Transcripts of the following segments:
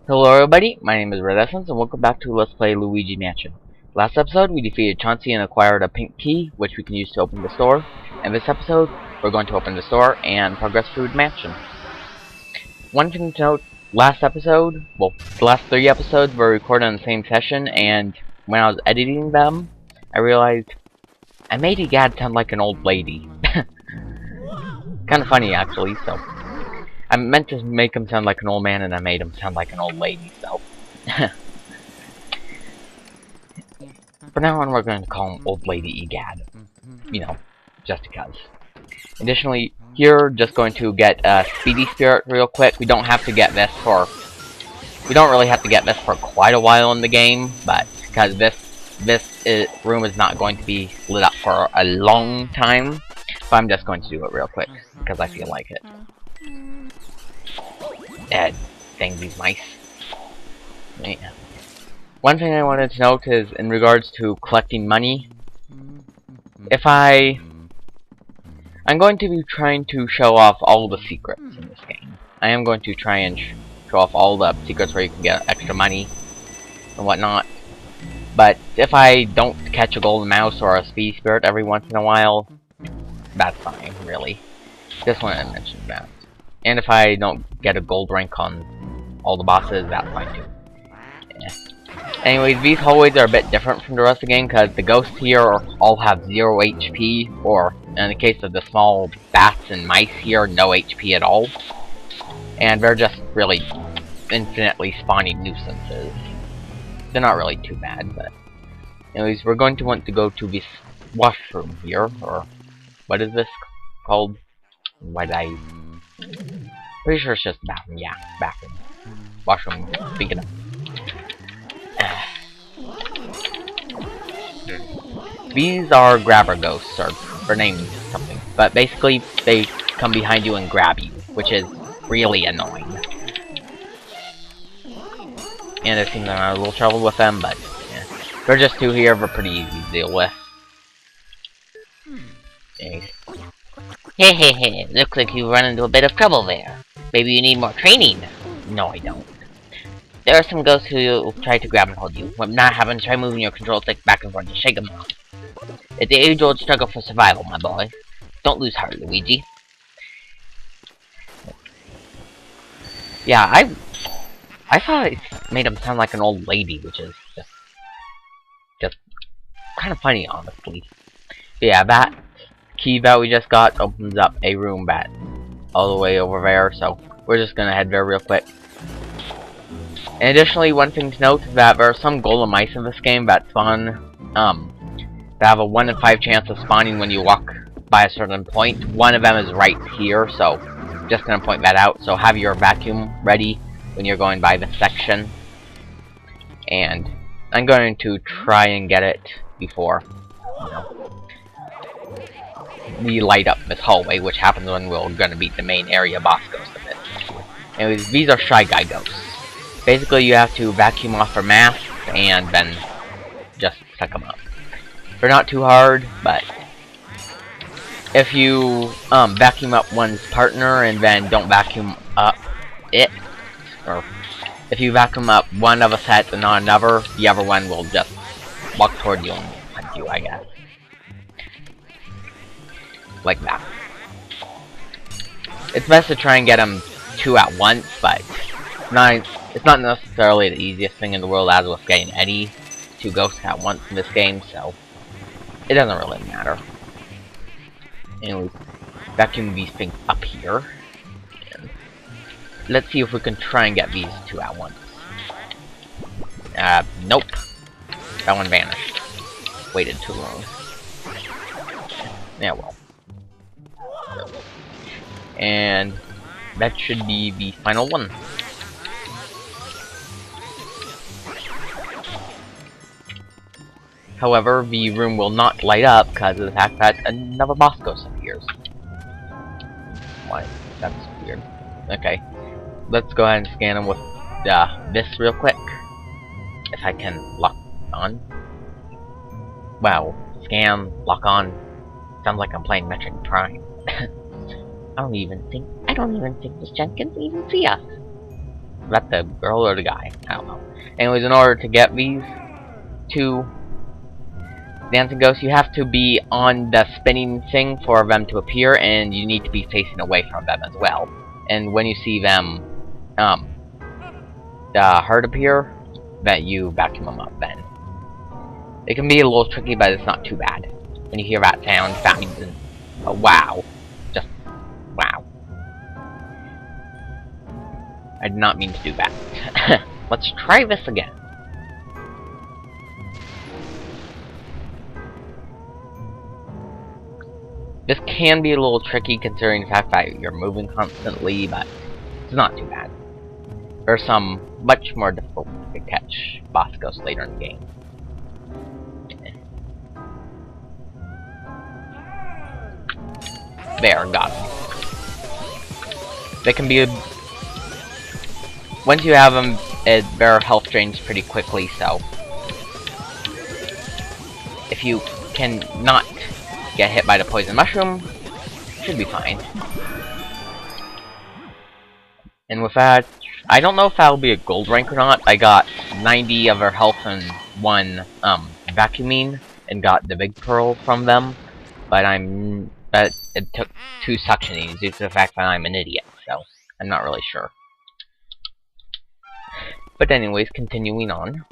Hello everybody, my name is Red Essence and welcome back to Let's Play Luigi Mansion. Last episode we defeated Chauncey and acquired a pink key, which we can use to open the store. And this episode, we're going to open the store and progress through the mansion. One thing to note, last episode, well, the last 3 episodes were recorded in the same session, and when I was editing them, I realized I made Egad sound like an old lady. Kinda funny actually, so I meant to make him sound like an old man, and I made him sound like an old lady, so... From now on, we're going to call him Old Lady Egad. You know, just because. Additionally, here, just going to get a Speedy Spirit real quick. We don't have to get this for... We don't really have to get this for quite a while in the game, but because this room is not going to be lit up for a long time. But I'm just going to do it real quick, because I feel like it. Dang these mice. Yeah. One thing I wanted to note is in regards to collecting money. I'm going to be trying to show off all the secrets in this game. I am going to try and show off all the secrets where you can get extra money and whatnot. But if I don't catch a golden mouse or a speedy spirit every once in a while, that's fine, really. Just wanted to mention that. And if I don't get a gold rank on all the bosses, that's fine too. Yeah. Anyways, these hallways are a bit different from the rest of the game because the ghosts here all have 0 HP, or in the case of the small bats and mice here, no HP at all. And they're just really infinitely spawning nuisances. They're not really too bad, but... Anyways, we're going to want to go to this washroom here, or... What is this called? Pretty sure it's just bathroom. Yeah, bathroom. Washroom. Speaking of. These are grabber ghosts, or they're named something. But basically, they come behind you and grab you, which is really annoying. And it seems I'm having a little trouble with them, but yeah. They're just 2 here, they're pretty easy to deal with. Anyways. Hehehe, looks like you run into a bit of trouble there. Maybe you need more training. No, I don't. There are some ghosts who will try to grab and hold you. When not having, try moving your control stick back and forth to shake them off. It's the age-old struggle for survival, my boy. Don't lose heart, Luigi. Yeah, I thought it made him sound like an old lady, which is just kind of funny, honestly. But yeah, that key that we just got opens up a room that all the way over there, so we're just gonna head there real quick. And additionally, one thing to note is that there are some golden mice in this game that spawn, that have a 1 in 5 chance of spawning when you walk by a certain point. One of them is right here, so just gonna point that out. So have your vacuum ready when you're going by this section. And I'm going to try and get it before, you know, we light up this hallway, which happens when we're gonna beat the main area boss ghost of it. Anyways, these are Shy Guy ghosts. Basically, you have to vacuum off their masks and then just suck them up. They're not too hard, but if you vacuum up one's partner and then don't vacuum up it, or if you vacuum up one of a set and not another, the other one will just walk toward you and hunt you, I guess. Like that. It's best to try and get them 2 at once, but it's not necessarily the easiest thing in the world as with getting any 2 ghosts at once in this game, so it doesn't really matter. Anyways, vacuum these things up here. And let's see if we can try and get these 2 at once. Nope. That one vanished. Waited too long. Yeah, well. And that should be the final one. However, the room will not light up because of the fact that another boss ghost appears. Why? That's weird. Okay. Let's go ahead and scan them with this real quick. If I can lock on. Wow. Scan, lock on. Sounds like I'm playing Metroid Prime. I don't even think this gent can even see us. Is that the girl or the guy? I don't know. Anyways, in order to get these two dancing ghosts, you have to be on the spinning thing for them to appear, and you need to be facing away from them as well. And when you see them, the heart appear, that you vacuum them up then. It can be a little tricky, but it's not too bad. When you hear that sound, that means a wow. Just wow. I did not mean to do that. Let's try this again. This can be a little tricky considering the fact that you're moving constantly, but it's not too bad. There's some much more difficult to catch boss ghosts later in the game. There, got them. They can be... Once you have them, their health drains pretty quickly, so... If you can not get hit by the poison mushroom, should be fine. And with that, I don't know if that'll be a gold rank or not. I got 90 of their health and 1 vacuuming, and got the big pearl from them. But it took 2 suctionings due to the fact that I'm an idiot, so I'm not really sure. But anyways, continuing on.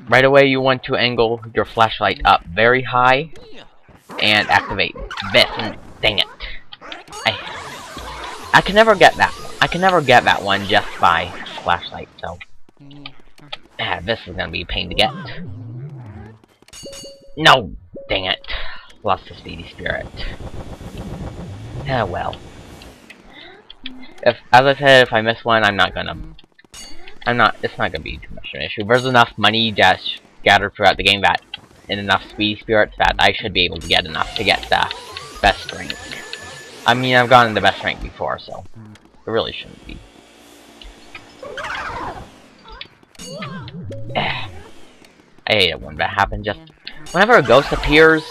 Right away, you want to angle your flashlight up very high and activate this. And dang it, I can never get that. I can never get that one just by flashlight. So this is gonna be a pain to get. No, dang it, lost the speedy spirit. Ah well. As I said, if I miss one, it's not gonna be too much of an issue. There's enough money just gathered throughout the game that, and enough speedy spirits that I should be able to get enough to get the best rank. I mean, I've gotten the best rank before, so it really shouldn't be. I hate it when that happens. Just whenever a ghost appears,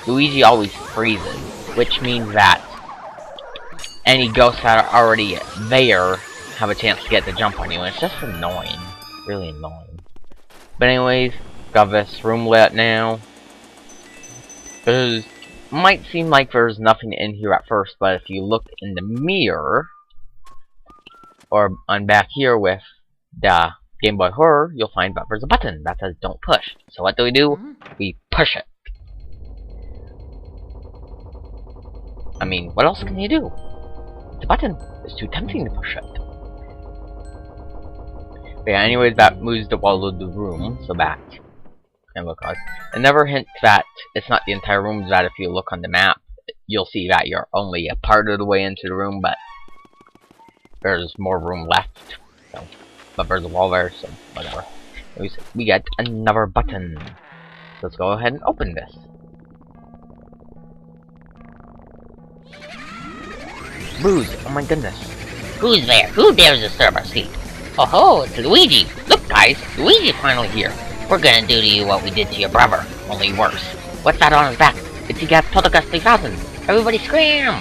Luigi always freezes, which means that any ghosts that are already there have a chance to get the jump on you, and it's just annoying. Really annoying. But anyways, got this room lit now. Might seem like there's nothing in here at first, but if you look in the mirror, or on back here with the Game Boy Horror, you'll find that there's a button that says don't push. So what do? We push it. I mean, what else can you do? It's a button. It's too tempting to push it. But yeah, anyways, that moves the wall of the room, so that can look odd. It never hints that it's not the entire room, that if you look on the map, you'll see that you're only a part of the way into the room, but there's more room left. So, but there's a wall there, so whatever. Anyways, we get another button. So let's go ahead and open this. Booze, oh my goodness. Who's there? Who dares disturb our sleep? Oh ho, it's Luigi! Look guys, Luigi's finally here. We're gonna do to you what we did to your brother, only worse. What's that on his back? It's the Poltergeist 3000! Everybody scream!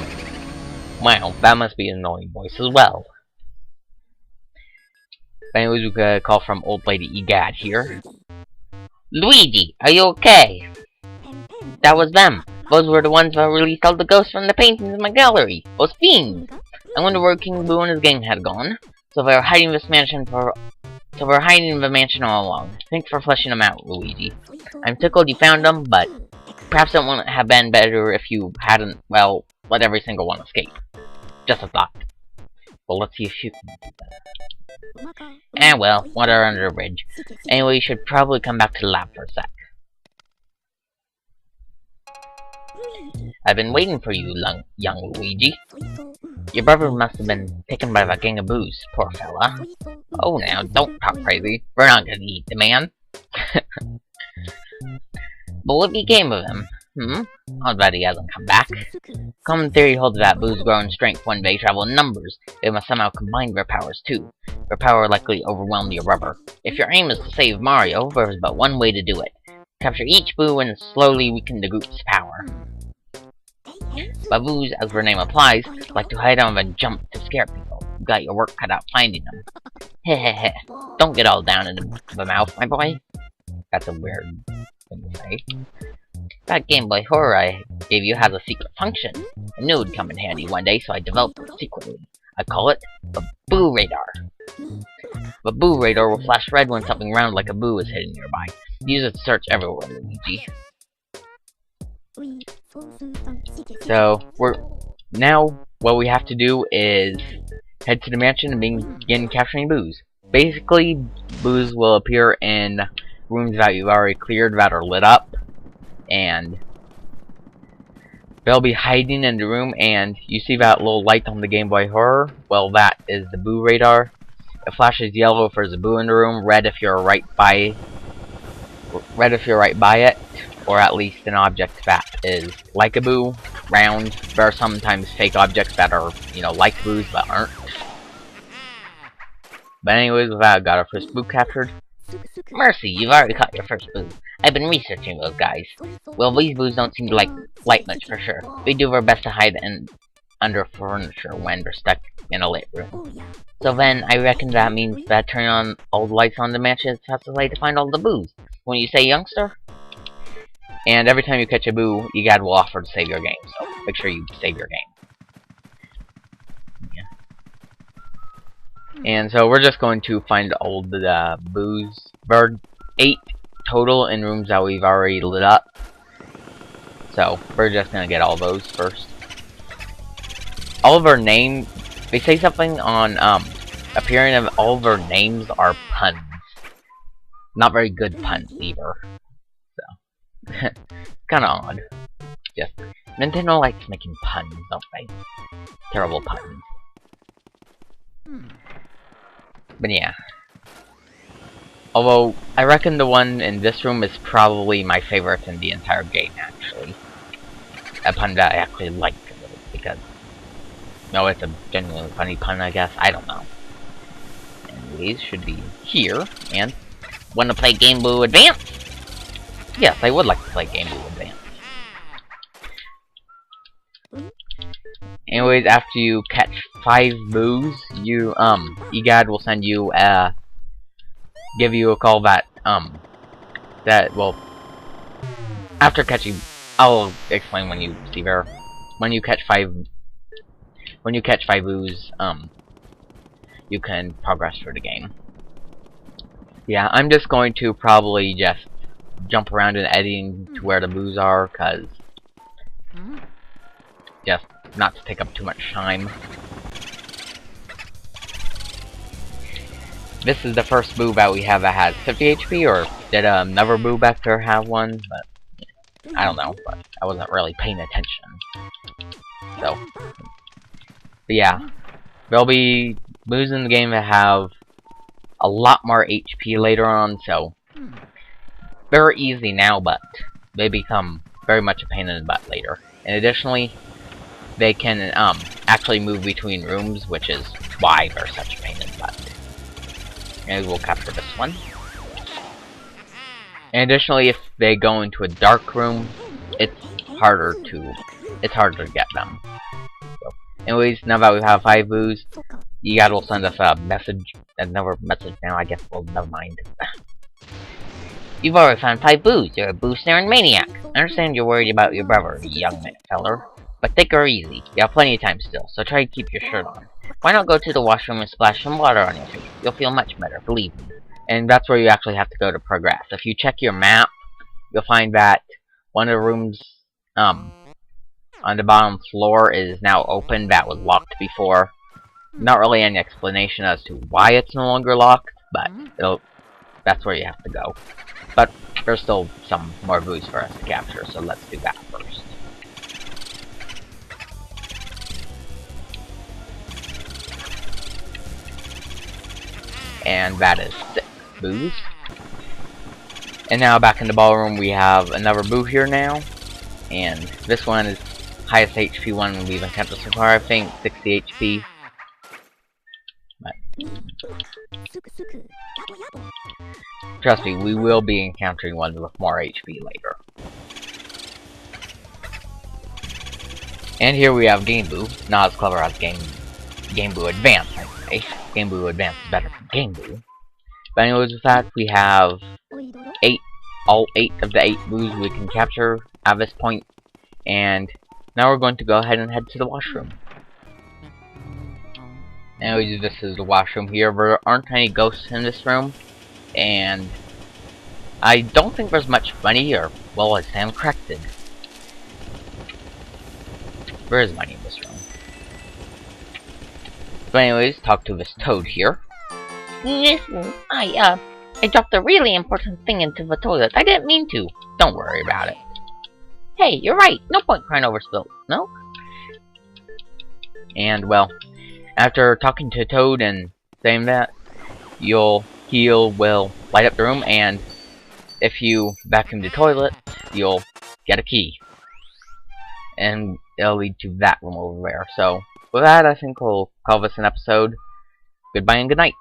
Wow, that must be an annoying voice as well. But anyways, we got a call from Old Lady Egad here. Luigi, are you okay? That was them. Those were the ones that released all the ghosts from the paintings in my gallery. Those fiends! I wonder where King Boo and his gang had gone. So they were hiding the mansion all along. Thanks for fleshing them out, Luigi. I'm tickled you found them, but perhaps it wouldn't have been better if you hadn't, well, let every single one escape. Just a thought. Well, let's see if you can do that. Well, water under the bridge. Anyway, you should probably come back to the lab for a sec. I've been waiting for you, young Luigi. Your brother must have been taken by that gang of boos, poor fella. Oh, now, don't talk crazy. We're not gonna eat the man. But what became of him? I'll bet he hasn't come back. Common theory holds that boos grow in strength when they travel in numbers. They must somehow combine their powers, too. Their power likely overwhelmed your brother. If your aim is to save Mario, there is but one way to do it. Capture each boo and slowly weaken the group's power. Baboos, as their name implies, like to hide on and jump to scare people. You got your work cut out finding them. Hehehe. Don't get all down in the mouth, my boy. That's a weird thing to say. That Game Boy Horror I gave you has a secret function. I knew it would come in handy one day, so I developed it secretly. I call it the Boo Radar. The Boo Radar will flash red when something round like a boo is hidden nearby. Use it to search everywhere, Luigi. So, what we have to do is head to the mansion and begin capturing boos. Basically, boos will appear in rooms that you've already cleared that are lit up, and they'll be hiding in the room, and you see that little light on the Game Boy Horror? Well, that is the Boo Radar. It flashes yellow if there's a boo in the room, red if you're right by it, or at least an object that is like a boo, round. There are sometimes fake objects that are, like boos but aren't. But anyways, with that, I got our first boo captured. Mercy, you've already caught your first boo. I've been researching those guys. Well, these boos don't seem to like light much for sure. They do their best to hide under furniture when they're stuck in a lit room. So then, I reckon that means that turning on all the lights on the mansion is the fastest way to find all the boos. When you say, youngster? And every time you catch a boo, EGAD will offer to save your game, so make sure you save your game. Yeah. And so we're just going to find all the boos. There are 8 total in rooms that we've already lit up. So, we're just gonna get all those first. All of our names, they say something on, appearing of all of their names are puns. Not very good puns, either. So, kinda odd. Just, Nintendo likes making puns, don't they? Terrible puns. But yeah. Although, I reckon the one in this room is probably my favorite in the entire game, actually. A pun that I actually like a little, because no, it's a genuinely funny pun, I guess. I don't know. Anyways, should be here. And want to play Game Boy Advance? Yes, I would like to play Game Boy Advance. Anyways, after you catch 5 boos, EGAD will send you give you a call that well, after catching, I'll explain when you see there. When you catch 5 boos, you can progress through the game. Yeah, I'm just going to probably just jump around and editing to where the boos are, cause just not to take up too much time. This is the first boo that we have that has 50 HP, or did another boo back there have one? But I don't know, but I wasn't really paying attention. So, but yeah, there'll be boos in the game that have a lot more HP later on, so they're easy now, but they become very much a pain in the butt later. And additionally, they can actually move between rooms, which is why they're such a pain in the butt. And we'll capture this one. And additionally, if they go into a dark room, it's harder to get them. So, anyways, now that we have 5 boos, EGAD will send us a message, another message now, I guess. Well, never mind. You've already found 5 boos. You're a boo-snaring maniac. I understand you're worried about your brother, young feller. But take her easy. You have plenty of time still, so try to keep your shirt on. Why not go to the washroom and splash some water on your face? You'll feel much better, believe me. And that's where you actually have to go to progress. If you check your map, you'll find that one of the rooms on the bottom floor is now open that was locked before. Not really any explanation as to why it's no longer locked, but that's where you have to go. But there's still some more boos for us to capture, so let's do that first. And that is 6 boos. And now back in the ballroom we have another boo here now. And this one is highest HP one we've encountered so far, I think, 60 HP. But trust me, we will be encountering one with more HP later. And here we have Game Boo, not as clever as Game Game Boy Advance, I'd say. Game Boy Advance is better than Game Boy. But anyways, with that, we have all 8 of the 8 boos we can capture at this point. And now we're going to go ahead and head to the washroom. Anyways, this is the washroom here. There aren't any ghosts in this room. And I don't think there's much money, or, well, I stand corrected. There is money in this room. So anyways, talk to this toad here. Listen, I dropped a really important thing into the toilet. I didn't mean to. Don't worry about it. Hey, you're right. No point crying over spilled milk. And, well, after talking to Toad and saying that, he will light up the room, and if you vacuum the toilet, you'll get a key. And it'll lead to that room over there. So, with that, I think we'll call this an episode. Goodbye and good night.